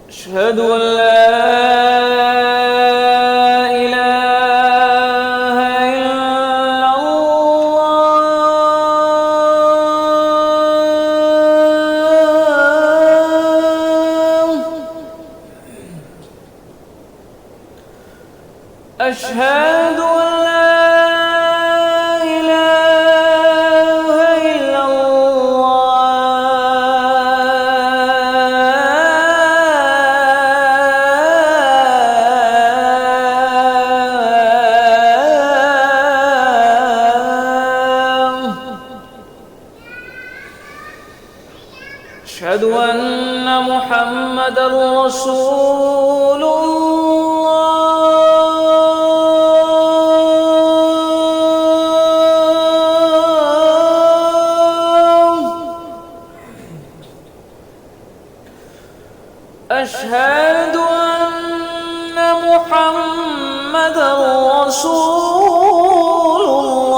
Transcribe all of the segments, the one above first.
أشهد أن لا إله إلا الله. أشهد أن لا إله إلا الله. أشهد أن محمدًا رسول الله. أشهد أن محمدًا رسول الله.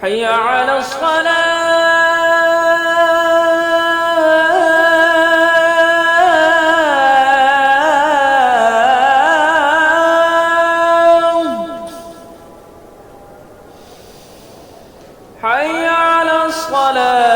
حي على الصلاة. حي على الصلاة.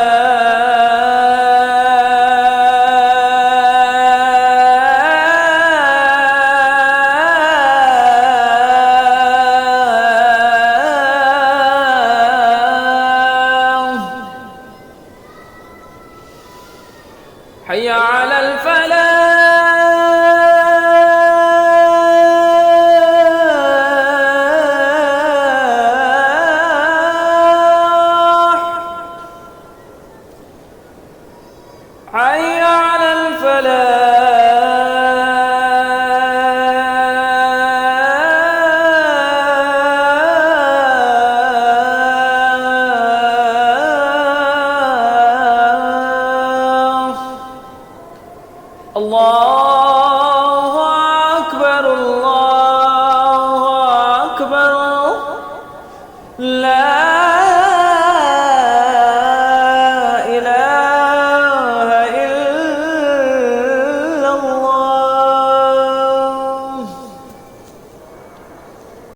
حي على الفلاح. حي على الفلاح. الله